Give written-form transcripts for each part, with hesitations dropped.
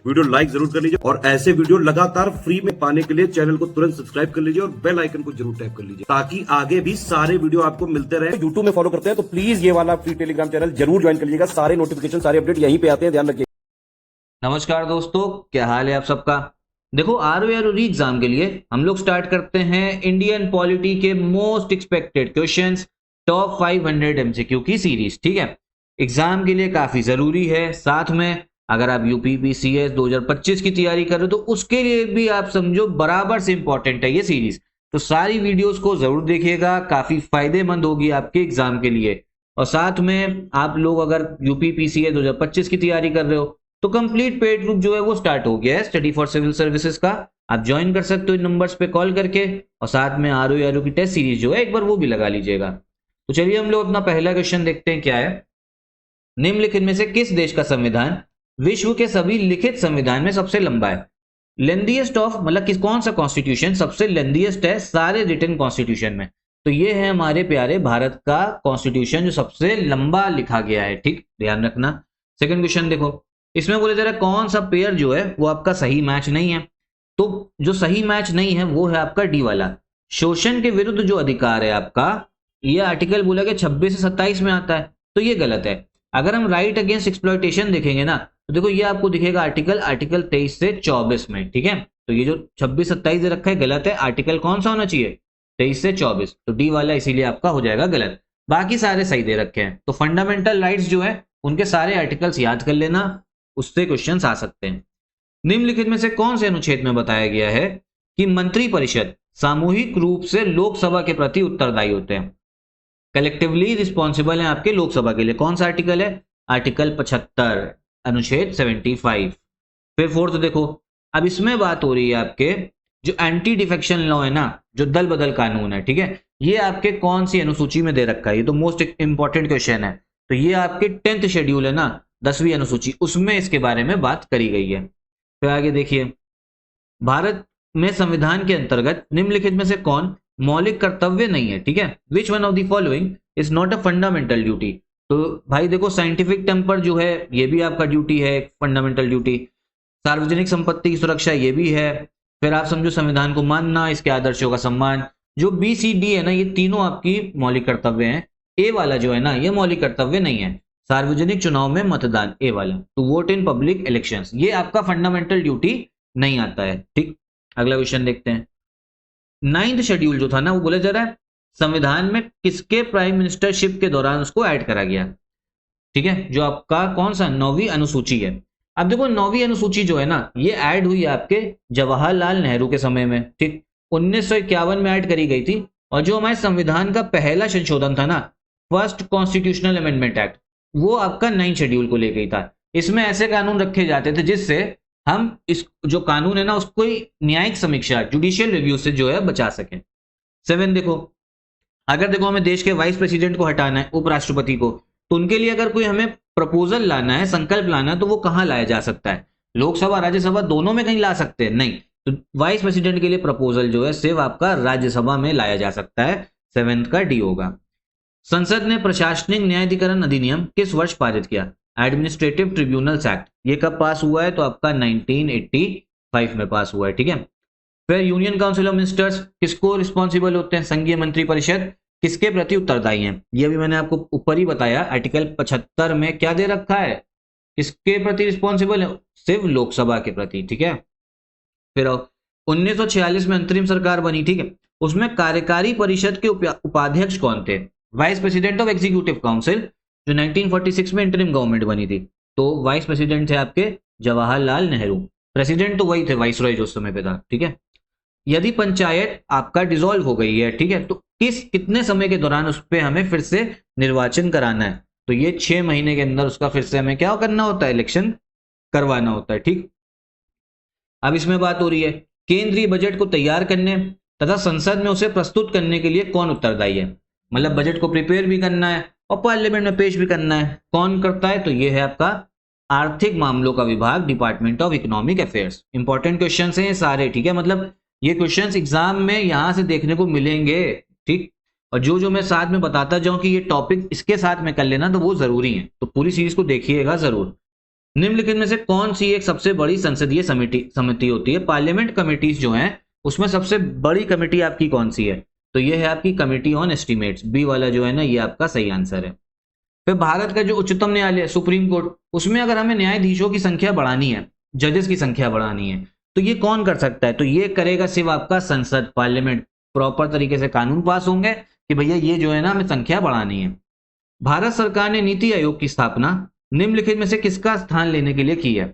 Video like जरूर कर लीजिए और ऐसे वीडियो लगातार फ्री में पाने के लिए चैनल को तुरंत सब्सक्राइब कर लीजिए और बेल आइकन को जरूर टैप कर लीजिए ताकि आगे भी सारे वीडियो आपको मिलते रहे। यूट्यूब में फॉलो करते हैं तो प्लीज ये वाला फ्री टेलीग्राम चैनल जरूर ज्वाइन कर लीजिएगा। सारे नोटिफिकेशन सारे अपडेट यहीं पे आते हैं, ध्यान रखिए। नमस्कार दोस्तों, क्या हाल है आप सबका। देखो आरओआरई एग्जाम के लिए हम लोग स्टार्ट करते हैं इंडियन पॉलिटी के most expected questions top 500 MCQ की सीरीज। ठीक है, एग्जाम के लिए काफी जरूरी है। साथ में अगर आप यूपीपीसीएस 2025 की तैयारी कर रहे हो तो उसके लिए भी आप समझो बराबर से इंपॉर्टेंट है ये सीरीज। तो सारी वीडियोस को जरूर देखिएगा, काफी फायदेमंद होगी आपके एग्जाम के लिए। और साथ में आप लोग अगर यूपीपीसीएस 2025 की तैयारी कर रहे हो तो कंप्लीट पेड ग्रुप जो है वो स्टार्ट हो गया है स्टडी फॉर सिविल सर्विसेज का। आप ज्वाइन कर सकते हो इन नंबर्स पे कॉल करके, और साथ में आरओआरयू की टेस्ट सीरीज जो है एक बार वो भी लगा लीजिएगा। तो चलिए हम लोग अपना पहला क्वेश्चन देखते हैं क्या है। निम्नलिखित में से किस देश का संविधान विश्व के सभी लिखित संविधान में सबसे लंबा है? लेंदीएस्ट ऑफ मतलब कौन सा कॉन्स्टिट्यूशन सबसे लेंदीएस्ट है सारे रिटन कॉन्स्टिट्यूशन में? तो ये है हमारे प्यारे भारत का कॉन्स्टिट्यूशन जो सबसे लंबा लिखा गया है। ठीक, ध्यान रखना। सेकंड क्वेश्चन देखो, इसमें बोले जरा कौन सा पेयर जो है वो आपका सही मैच नहीं है? तो जो सही मैच नहीं है वो है आपका डी वाला, शोषण के विरुद्ध जो अधिकार है आपका, ये आर्टिकल बोला कि 26 से 27 में आता है, तो ये गलत है। अगर हम राइट अगेंस्ट एक्सप्लॉयटेशन देखेंगे ना तो देखो ये आपको दिखेगा आर्टिकल 23 से 24 में। ठीक है, तो ये जो 26-27 दे रखा है गलत है। आर्टिकल कौन सा होना चाहिए? 23 से 24, तो डी वाला इसीलिए आपका हो जाएगा गलत। बाकी सारे सही दे रखे हैं। तो फंडामेंटल राइट्स जो है उनके सारे आर्टिकल्स याद कर लेना, उससे क्वेश्चंस आ सकते हैं। निम्नलिखित में से कौन से अनुच्छेद में बताया गया है कि मंत्री परिषद सामूहिक रूप से लोकसभा के प्रति उत्तरदायी होते हैं, कलेक्टिवली रिस्पॉन्सिबल है आपके लोकसभा के लिए? कौन सा आर्टिकल है? आर्टिकल 75 अनुच्छेद 75। फिर फोर्थ देखो, अब इसमें बात हो रही है आपके जो एंटी डिफेक्शन लॉ है ना, जो दल बदल कानून है, ठीक है, ये आपके कौन सी अनुसूची में दे रखा है? ये तो मोस्ट इंपॉर्टेंट क्वेश्चन है। तो ये आपके 10th शेड्यूल है ना, 10वीं अनुसूची, उसमें इसके बारे में बात करी गई है। फिर आगे देखिए, भारत में संविधान के अंतर्गत निम्नलिखित में से कौन मौलिक कर्तव्य नहीं है? ठीक है, which one of the following is not a fundamental duty? तो भाई देखो, साइंटिफिक टेम्पर जो है ये भी आपका ड्यूटी है, फंडामेंटल ड्यूटी। सार्वजनिक संपत्ति की सुरक्षा ये भी है। फिर आप समझो संविधान को मानना, इसके आदर्शों का सम्मान, जो बी सी डी है ना, ये तीनों आपकी मौलिक कर्तव्य हैं। ए वाला जो है ना, ये मौलिक कर्तव्य नहीं है। सार्वजनिक चुनाव में मतदान, ए वाला, to vote in public elections, ये आपका फंडामेंटल ड्यूटी नहीं आता है। ठीक, अगला क्वेश्चन देखते हैं। 9th शेड्यूल जो था ना, वो बोला जा रहा है संविधान में किसके प्राइम मिनिस्टरशिप के दौरान उसको ऐड करा गया? ठीक है, जो आपका कौन सा 9वीं अनुसूची है। अब देखो 9वीं अनुसूची जो है ना, ये ऐड हुई आपके जवाहरलाल नेहरू के समय में। ठीक, 1951 में ऐड करी गई थी। और जो हमारे संविधान का पहला संशोधन था ना, फर्स्ट कॉन्स्टिट्यूशनल अमेंडमेंट एक्ट, वो आपका 9 शेड्यूल को ले गई था। इसमें ऐसे कानून रखे जाते थे जिससे हम इस जो कानून है ना उसको न्यायिक समीक्षा, जुडिशियल रिव्यू से जो है बचा सकें। 7 देखो, अगर देखो हमें देश के वाइस प्रेसिडेंट को हटाना है, उपराष्ट्रपति को, तो उनके लिए अगर कोई हमें प्रपोजल लाना है, संकल्प लाना है, तो वो कहां लाया जा सकता है? लोकसभा राज्यसभा दोनों में कहीं ला सकते हैं? नहीं। तो वाइस प्रेसिडेंट के लिए प्रपोजल जो है सिर्फ आपका राज्यसभा में लाया जा सकता है। 7th का डी होगा। संसद ने प्रशासनिक न्यायाधिकरण अधिनियम किस वर्ष पारित किया? एडमिनिस्ट्रेटिव ट्रिब्यूनल्स एक्ट, ये कब पास हुआ है? तो आपका 1985 में पास हुआ है। ठीक है, फिर यूनियन काउंसिल ऑफ मिनिस्टर्स किसको रिस्पॉन्सिबल होते हैं? संघीय मंत्री परिषद किसके प्रति उत्तरदायी है? ये भी मैंने आपको ऊपर ही बताया, आर्टिकल 75 में क्या दे रखा है, किसके प्रति रिस्पॉन्सिबल है? सिर्फ लोकसभा के प्रति। ठीक है, फिर 1946 में अंतरिम सरकार बनी। ठीक है, उसमें कार्यकारी परिषद के उपाध्यक्ष कौन थे? Vice president of executive council, जो 1946 में इंटरिम गवर्नमेंट बनी थी। तो वाइस प्रेसिडेंट थे आपके जवाहरलाल नेहरू, प्रेसिडेंट तो वही थे, वाइसरॉय जो उस समय पे था। ठीक है, यदि पंचायत आपका डिसॉल्व हो गई है, ठीक है, तो कितने समय के दौरान उस पर हमें फिर से निर्वाचन कराना है? तो ये 6 महीने के अंदर उसका फिर से हमें क्या करना होता है? इलेक्शन करवाना होता है। ठीक, अब इसमें बात हो रही है केंद्रीय बजट को तैयार करने तथा संसद में उसे प्रस्तुत करने के लिए कौन उत्तरदायी है? मतलब बजट को प्रिपेयर भी करना है और पार्लियामेंट में पेश भी करना है, कौन करता है? तो ये है आपका आर्थिक मामलों का विभाग, department of economic affairs. Important question हैं ये सारे। ठीक है, मतलब ये क्वेश्चंस एग्जाम में यहां से देखने को मिलेंगे। ठीक, और जो जो मैं साथ में बताता जाऊं कि ये टॉपिक इसके साथ में कर लेना, तो वो जरूरी है। तो पूरी सीरीज को देखिएगा जरूर। निम्नलिखित में से कौन सी एक सबसे बड़ी संसदीय समिति होती है? पार्लियामेंट कमिटीज जो हैं उसमें सबसे बड़ी कमेटी आपकी कौन सी है? तो ये है आपकी कमेटी ऑन एस्टिमेट्स, बी वाला जो है ना ये आपका सही आंसर है। फिर भारत का जो उच्चतम न्यायालय सुप्रीम कोर्ट, उसमें अगर हमें न्यायाधीशों की संख्या बढ़ानी है, जजेस की संख्या बढ़ानी है, तो ये कौन कर सकता है? तो ये करेगा सिर्फ आपका संसद, पार्लियामेंट। प्रॉपर तरीके से कानून पास होंगे कि भैया ये जो है ना हमें संख्या बढ़ानी है। भारत सरकार ने नीति आयोग की स्थापना निम्नलिखित में से किसका स्थान लेने के लिए की है?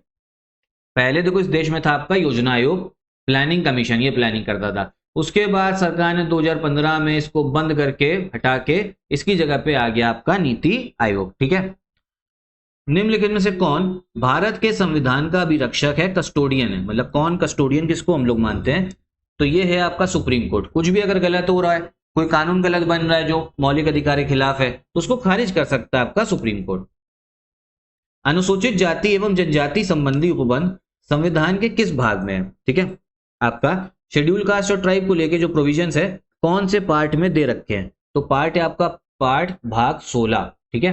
पहले देखो इस देश में था आपका योजना आयोग, प्लानिंग कमीशन, ये प्लानिंग करता था। उसके बाद सरकार ने 2015 में इसको बंद करके हटा के इसकी जगह पे आ गया आपका नीति आयोग। ठीक है। निम्नलिखित में से कौन भारत के संविधान का अभिरक्षक है, कस्टोडियन है? मतलब कौन कस्टोडियन किसको हम लोग मानते हैं? तो ये है आपका सुप्रीम कोर्ट। कुछ भी अगर गलत हो रहा है, कोई कानून गलत बन रहा है जो मौलिक अधिकार के खिलाफ है, तो उसको खारिज कर सकता है आपका सुप्रीम कोर्ट। अनुसूचित जाति एवं जनजाति संबंधी उपबंध संविधान के किस भाग में है? ठीक है। आपका शेड्यूल कास्ट और ट्राइब को लेके जो प्रोविजंस है कौन से पार्ट में दे रखे हैं? तो पार्ट है आपका पार्ट भाग 16। ठीक है।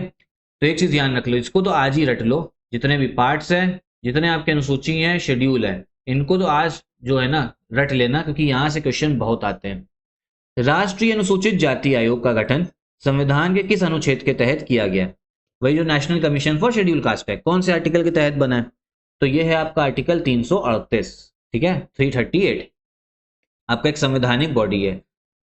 तो एक चीज ध्यान रख लो, इसको तो आज ही रट लो, जितने भी पार्ट्स हैं, जितने आपके अनुसूची हैं, शेड्यूल है, इनको तो आज जो है ना रट लेना, क्योंकि यहां से क्वेश्चन बहुत आते हैं। राष्ट्रीय अनुसूचित जाति आयोग का गठन संविधान के किस अनुच्छेद के तहत किया गया? वही जो national commission for schedule cast है, कौन से आर्टिकल के तहत बना है? तो ये है आपका आर्टिकल 338। ठीक है, 338 आपका एक संवैधानिक बॉडी है।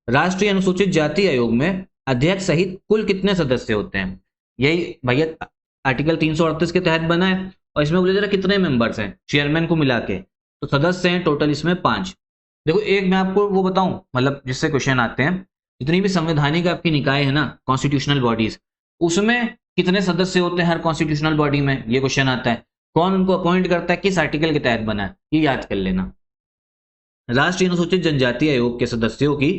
राष्ट्रीय अनुसूचित जाति आयोग में अध्यक्ष सहित कुल कितने सदस्य होते हैं? यही भैया आर्टिकल 338 के तहत बना है, और इसमें बोले जरा कितने मेंबर्स हैं चेयरमैन को मिला के? तो सदस्य हैं टोटल इसमें 5। देखो एक मैं आपको वो बताऊं, मतलब जिससे क्वेश्चन आते हैं, जितनी भी संवैधानिक आपकी निकाय है ना, कॉन्स्टिट्यूशनल बॉडीज, उसमें कितने सदस्य होते हैं हर कॉन्स्टिट्यूशनल बॉडी में, ये क्वेश्चन आता है। कौन उनको अपॉइंट करता है, किस आर्टिकल के तहत बना है, ये याद कर लेना। राष्ट्रीय अनुसूचित जनजाति आयोग के सदस्यों की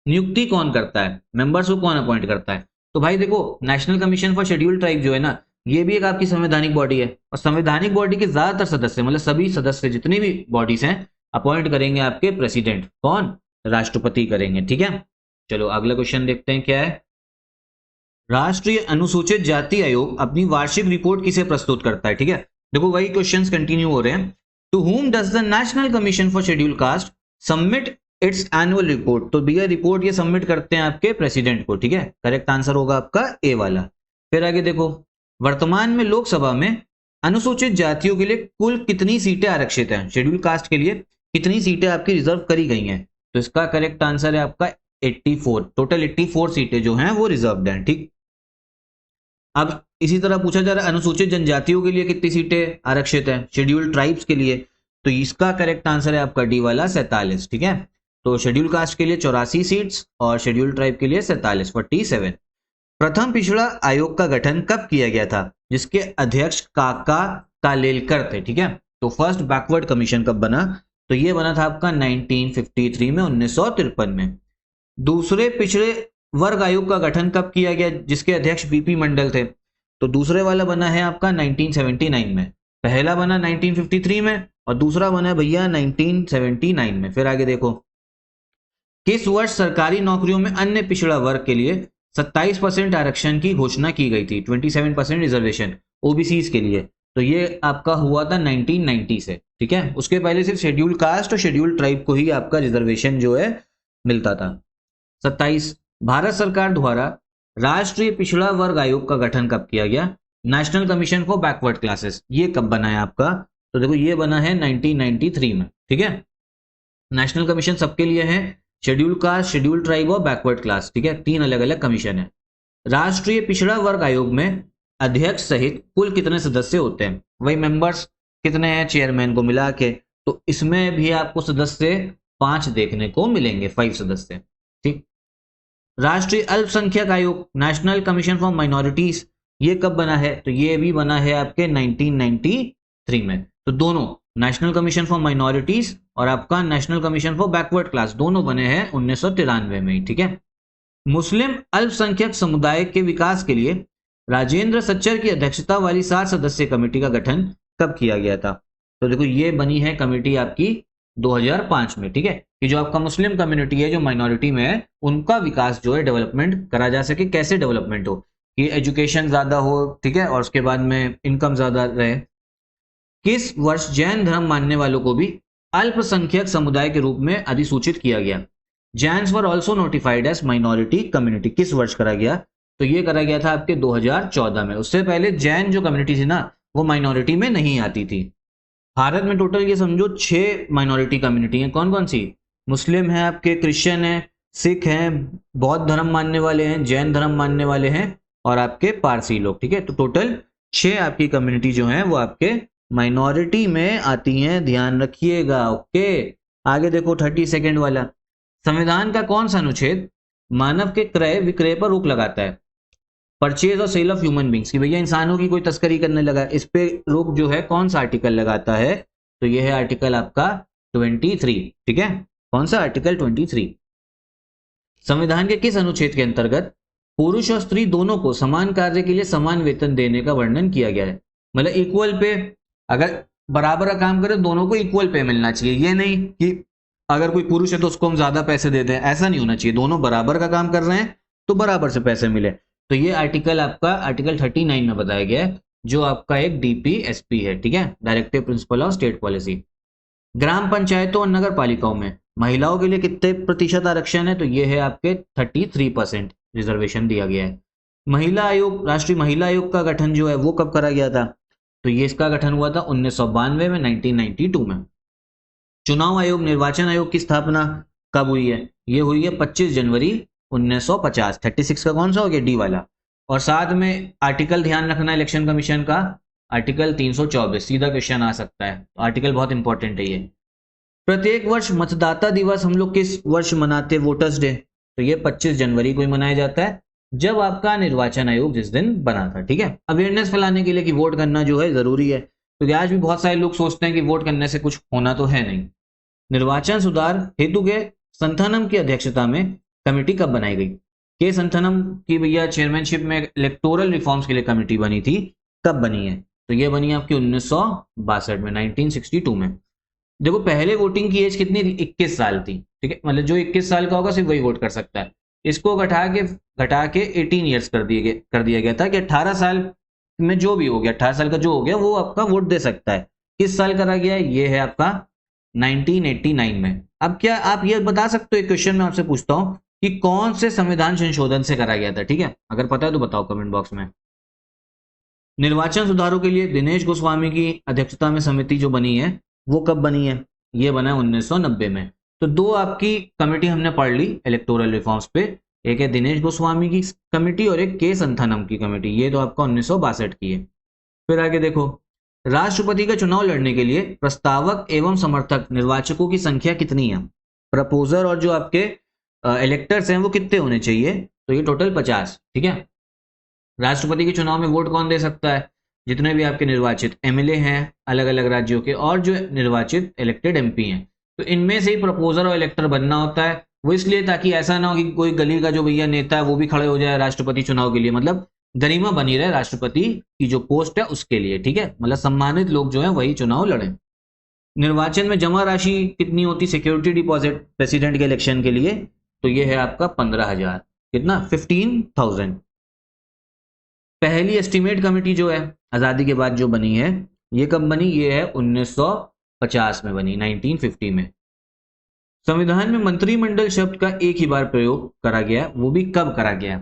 नियुक्ति कौन करता है? मेंबर्स को कौन अपॉइंट करता है? तो भाई देखो national commission for schedule tribe जो है ना, ये भी एक आपकी संवैधानिक बॉडी है, और संवैधानिक बॉडी के ज्यादातर सदस्य, मतलब सभी सदस्य जितनी भी बॉडीज हैं, अपॉइंट करेंगे आपके प्रेसिडेंट। कौन? राष्ट्रपति करेंगे। ठीक है। चलो अगला क्वेश्चन देखते हैं क्या है। राष्ट्रीय अनुसूचित जाति आयोग अपनी वार्षिक रिपोर्ट किसे प्रस्तुत करता है? ठीक है। देखो वही क्वेश्चंस कंटिन्यू हो रहे हैं। To whom does the national commission for schedule caste submit its annual report? तो भैया रिपोर्ट ये सबमिट करते हैं आपके प्रेसिडेंट को। ठीक है, करेक्ट आंसर होगा आपका ए वाला। फिर आगे देखो, वर्तमान में लोकसभा में अनुसूचित जातियों के लिए कुल कितनी सीटें आरक्षित हैं? शेड्यूल कास्ट के लिए कितनी सीटें आपकी रिजर्व करी गई हैं? तो इसका करेक्ट आंसर है आपका 84। टोटल 84 सीटें जो हैं वो रिजर्व्ड हैं। ठीक। अब इसी तरह पूछा जा रहा है अनुसूचित जनजातियों के लिए कितनी सीटें आरक्षित हैं? शेड्यूल ट्राइब्स के लिए, तो इसका करेक्ट आंसर है आपका डी वाला 47। ठीक है। तो शेड्यूल कास्ट के लिए 84 सीट्स और शेड्यूल ट्राइब के लिए 47। प्रथम पिछड़ा आयोग का गठन कब किया गया था, जिसके अध्यक्ष काका कालेलकर थे? ठीक है। तो फर्स्ट बैकवर्ड कमीशन कब बना? तो ये बना था आपका 1953 में, 1953 में। दूसरे पिछड़े वर्ग आयोग का गठन कब किया गया, जिसके अध्यक्ष बीपी मंडल थे? तो दूसरे वाला बना है आपका 1979 में। पहला बना 1953 में और दूसरा बना भैया 1979 में। फिर आगे देखो, किस वर्ष सरकारी नौकरियों में अन्य पिछड़ा वर्ग के लिए 27% आरक्षण की घोषणा की गई थी? 27% रिजर्वेशन ओबीसीज के लिए। तो ये आपका हुआ था 1990 से। ठीक है। उसके पहले सिर्फ शेड्यूल कास्ट और शेड्यूल ट्राइब को ही आपका रिजर्वेशन जो है मिलता था। 27। भारत सरकार द्वारा राष्ट्रीय पिछड़ा वर्ग आयोग का गठन कब किया गया? National commission for backward classes, ये कब बना है आपका? तो देखो ये बना है 1993 में। ठीक है। नेशनल कमीशन सबके लिए है, शेड्यूल कास्ट, शेड्यूल ट्राइब और बैकवर्ड क्लास। ठीक है, 3 अलग अलग कमीशन है। राष्ट्रीय पिछड़ा वर्ग आयोग में अध्यक्ष सहित कुल कितने सदस्य होते हैं? वही मेंबर्स कितने हैं चेयरमैन को मिला के? तो इसमें भी आपको सदस्य 5 देखने को मिलेंगे, 5 सदस्य। ठीक। राष्ट्रीय अल्पसंख्यक आयोग, नेशनल कमीशन फॉर माइनॉरिटीज, ये कब बना है? तो ये भी बना है आपके 1993 में। तो दोनों नेशनल कमीशन फॉर माइनॉरिटीज और आपका national commission for backward class दोनों बने हैं 1993 में ही। ठीक है। मुस्लिम अल्पसंख्यक समुदाय के विकास के लिए राजेंद्र सच्चर की अध्यक्षता वाली 7 सदस्यीय कमेटी का गठन कब किया गया था? तो देखो ये बनी है कमेटी आपकी 2005 में। ठीक है, कि जो आपका मुस्लिम कम्युनिटी है, जो माइनॉरिटी में है, उनका विकास जो है, डेवलपमेंट करा जा सके। कैसे डेवलपमेंट हो? कि एजुकेशन ज्यादा हो, ठीक है, और उसके बाद में इनकम ज्यादा रहे, किस वर्ष जैन धर्म मानने वालों को भी अल्पसंख्यक समुदाय के रूप में अधिसूचित किया गया? Jains were also notified as minority community, किस वर्ष करा गया? तो ये करा गया था आपके 2014 में। उससे पहले जैन जो कम्युनिटी थी ना, वो माइनॉरिटी में नहीं आती थी। भारत में टोटल ये समझो 6 माइनॉरिटी कम्युनिटी हैं। कौन कौन सी? मुस्लिम है आपके, क्रिश्चियन है, सिख हैं, बौद्ध धर्म मानने वाले हैं, जैन धर्म मानने वाले हैं और आपके पारसी लोग। ठीक है, तो टोटल 6 आपकी कम्युनिटी जो है वो आपके माइनॉरिटी में आती हैं, ध्यान रखिएगा। ओके, आगे देखो 30 सेकेंड वाला। संविधान का कौन सा अनुच्छेद मानव के क्रय विक्रय पर रोक लगाता है? परचेज और सेल ऑफ ह्यूमन बींग्स, की भैया इंसानों की कोई तस्करी करने लगा, इस पे रोक जो है कौन सा आर्टिकल लगाता है? तो ये है आर्टिकल आपका 23। ठीक है, कौन सा? आर्टिकल 23। संविधान के किस अनुच्छेद के अंतर्गत पुरुष और स्त्री दोनों को समान कार्य के लिए समान वेतन देने का वर्णन किया गया है? मतलब इक्वल पे, अगर बराबर का काम करे दोनों को इक्वल पे मिलना चाहिए। ये नहीं कि अगर कोई पुरुष है तो उसको हम ज्यादा पैसे दे दें, ऐसा नहीं होना चाहिए। दोनों बराबर का काम कर रहे हैं तो बराबर से पैसे मिले। तो ये आर्टिकल आपका आर्टिकल 39 में बताया गया है, जो आपका एक DPSP है। ठीक है, directive principle of state policy. ग्राम पंचायतों और नगर पालिकाओं में महिलाओं के लिए कितने प्रतिशत आरक्षण है? तो ये है आपके 33% रिजर्वेशन दिया गया है। महिला आयोग, राष्ट्रीय महिला आयोग का गठन जो है वो कब करा गया था? तो ये इसका गठन हुआ था 1992 में, 1992 में। चुनाव आयोग, निर्वाचन आयोग की स्थापना कब हुई है? ये हुई है 25 जनवरी 1950। 36 का कौन सा हो गया? डी वाला। और साथ में आर्टिकल ध्यान रखना इलेक्शन कमीशन का, आर्टिकल 324, सीधा क्वेश्चन आ सकता है, तो आर्टिकल बहुत इंपॉर्टेंट है ये। प्रत्येक वर्ष मतदाता दिवस हम लोग किस वर्ष मनाते? Voters day. तो ये 25 जनवरी को ही मनाया जाता है, जब आपका निर्वाचन आयोग जिस दिन बना था। ठीक है, अवेयरनेस फैलाने के लिए कि वोट करना जो है जरूरी है, क्योंकि आज भी बहुत सारे लोग सोचते हैं कि वोट करने से कुछ होना तो है नहीं। निर्वाचन सुधार हेतु के संथानम की अध्यक्षता में कमेटी कब बनाई गई? के संथानम की भैया चेयरमैनशिप में इलेक्टोरल रिफॉर्म्स के लिए कमेटी बनी थी, कब बनी है? तो ये बनी आपकी 1962 में, 1962 में। देखो पहले वोटिंग की एज कितनी थी? 21 साल थी। ठीक है, मतलब जो 21 साल का होगा सिर्फ वही वोट कर सकता है। इसको घटा के 18 ईयर्स कर दिया गया था कि 18 साल में जो भी हो गया, 18 साल का जो हो गया वो आपका वोट दे सकता है। किस साल करा गया है? ये है आपका 1989 में। अब क्या आप ये बता सकते हो, एक क्वेश्चन मैं आपसे पूछता हूं कि कौन से संविधान संशोधन से करा गया था? ठीक है, अगर पता है तो बताओ कमेंट बॉक्स में। निर्वाचन सुधारों के लिए दिनेश गोस्वामी की अध्यक्षता में समिति जो बनी है वो कब बनी है? ये बना है 1990 में। तो दो आपकी कमेटी हमने पढ़ ली इलेक्टोरल रिफॉर्म्स पे, एक है दिनेश गोस्वामी की कमेटी और एक के संथानम की कमेटी। ये तो आपका 1962 की है। फिर आगे देखो, राष्ट्रपति का चुनाव लड़ने के लिए प्रस्तावक एवं समर्थक निर्वाचकों की संख्या कितनी है? प्रपोजर और जो आपके इलेक्टर्स हैं वो कितने होने चाहिए? तो ये टोटल 50। ठीक है, राष्ट्रपति के चुनाव में वोट कौन दे सकता है? जितने भी आपके निर्वाचित MLA हैं अलग अलग राज्यों के और जो निर्वाचित इलेक्टेड MP हैं, तो इनमें से ही प्रपोजर और इलेक्टर बनना होता है। वो इसलिए ताकि ऐसा ना हो कि कोई गली का जो भैया नेता है वो भी खड़े हो जाए राष्ट्रपति चुनाव के लिए, मतलब गरिमा बनी रहे राष्ट्रपति की जो पोस्ट है उसके लिए। ठीक है, मतलब सम्मानित लोग जो है वही चुनाव लड़े। निर्वाचन में जमा राशि कितनी होती? सिक्योरिटी डिपॉजिट प्रेसिडेंट के इलेक्शन के लिए, तो ये है आपका 15,000। कितना? 15,000। पहली एस्टिमेट कमेटी जो है आजादी के बाद जो बनी है, ये कब बनी? ये है 1950 में बनी, 1950 में। संविधान में मंत्रिमंडल शब्द का एक ही बार प्रयोग करा गया, वो भी कब करा गया?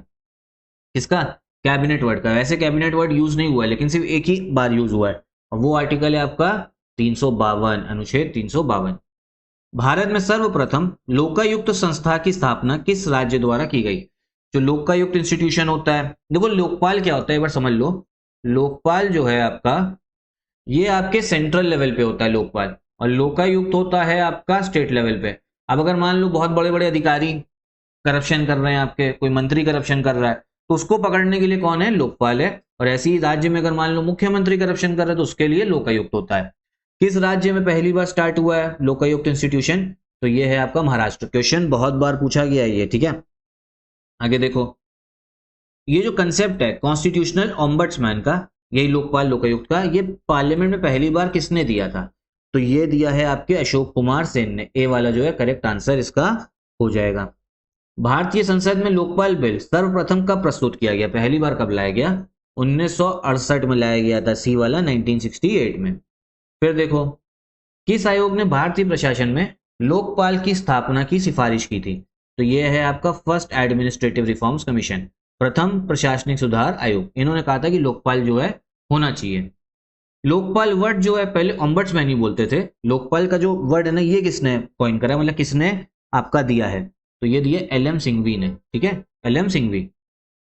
किसका? कैबिनेट वर्ड का। वैसे कैबिनेट वर्ड यूज नहीं हुआ है, लेकिन सिर्फ एक ही बार यूज हुआ है, और वो आर्टिकल है आपका 352, अनुच्छेद 352। भारत में सर्वप्रथम लोकायुक्त संस्था की स्थापना किस राज्य द्वारा की गई? जो लोकायुक्त इंस्टीट्यूशन होता है, देखो लोकपाल क्या होता है एक बार समझ लो। लोकपाल जो है आपका, ये आपके सेंट्रल लेवल पे होता है लोकपाल, और लोकायुक्त होता है आपका स्टेट लेवल पे। अब अगर मान लो बहुत बड़े बड़े अधिकारी करप्शन कर रहे हैं, आपके कोई मंत्री करप्शन कर रहा है, तो उसको पकड़ने के लिए कौन है? लोकपाल है। और ऐसे ही राज्य में अगर मान लो मुख्यमंत्री करप्शन कर रहे हैं तो उसके लिए लोकायुक्त होता है। किस राज्य में पहली बार स्टार्ट हुआ है लोकायुक्त इंस्टीट्यूशन? तो ये है आपका महाराष्ट्र। क्वेश्चन बहुत बार पूछा गया है ये। ठीक है, आगे देखो, ये जो कंसेप्ट है कॉन्स्टिट्यूशनल ऑम्बड्समैन का, यही लोकपाल लोकायुक्त का, ये पार्लियामेंट में पहली बार किसने दिया था? तो ये दिया है आपके अशोक कुमार सेन ने। ए वाला जो है करेक्ट आंसर इसका हो जाएगा। भारतीय संसद में लोकपाल बिल सर्वप्रथम कब प्रस्तुत किया गया? पहली बार कब लाया गया? 1968 में लाया गया था। सी वाला 1968 में। फिर देखो, किस आयोग ने भारतीय प्रशासन में लोकपाल की स्थापना की सिफारिश की थी? तो ये है आपका फर्स्ट एडमिनिस्ट्रेटिव रिफॉर्म्स कमीशन, प्रथम प्रशासनिक सुधार आयोग। इन्होंने कहा था कि लोकपाल जो है होना चाहिए। लोकपाल वर्ड जो है पहले ओम्बड्समैन ही बोलते थे। लोकपाल का जो वर्ड है ना, ये किसने कॉइन करा, मतलब किसने आपका दिया है? तो ये दिया एल.एम. सिंघवी ने, ठीक है, एल.एम. सिंघवी।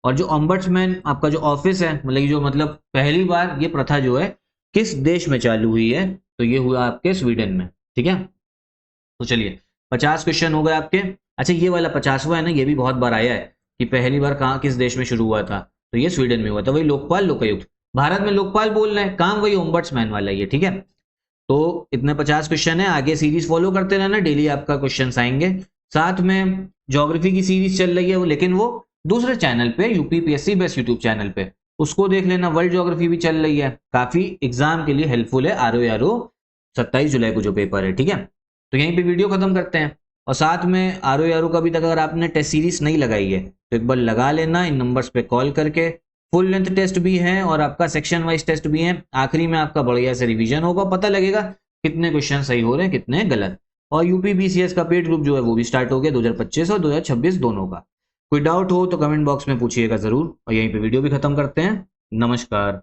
और जो ओम्बड्समैन आपका जो ऑफिस है, मतलब ये जो मतलब पहली बार ये प्रथा जो है किस देश में चालू हुई है? तो ये हुआ आपके स्वीडन में, ठीक है। तो चलिए 50 क्वेश्चन हो गए आपके। अच्छा, ये वाला 50वां है ना, ये भी बहुत बार आया है कि पहली बार कहाँ किस देश में शुरू हुआ था? तो ये स्वीडन में हुआ था। वही लोकपाल लोकायुक्त, भारत में लोकपाल बोल रहे हैं, काम वही ओम्बड्समैन वाला ही है, ठीक है। तो इतने 50 क्वेश्चन है, आगे सीरीज फॉलो करते रहना, डेली आपका क्वेश्चन आएंगे। साथ में ज्योग्राफी की सीरीज चल रही है वो, लेकिन वो दूसरे चैनल पे, यूपीपीएससी बेस्ट यूट्यूब चैनल पे, उसको देख लेना। वर्ल्ड ज्योग्राफी भी चल रही है, काफी एग्जाम के लिए हेल्पफुल है। आरओ 27 जुलाई को जो पेपर है, ठीक है। तो यहीं पे वीडियो खत्म करते हैं। और साथ में आरओ का भी तक अगर आपने टेस्ट सीरीज नहीं लगाई है तो एक बार लगा लेना, इन नंबर्स पे कॉल करके। फुल लेंथ टेस्ट भी है और आपका सेक्शन वाइज टेस्ट भी है। आखिरी में आपका बढ़िया से रिवीजन होगा, पता लगेगा कितने क्वेश्चन सही हो रहे हैं, कितने गलत। और यूपी बीसीएस का पेड ग्रुप जो है वो भी स्टार्ट हो गया 2025 और 2026 दोनों का। कोई डाउट हो तो कमेंट बॉक्स में पूछिएगा जरूर। और यहीं पे वीडियो भी खत्म करते हैं। नमस्कार।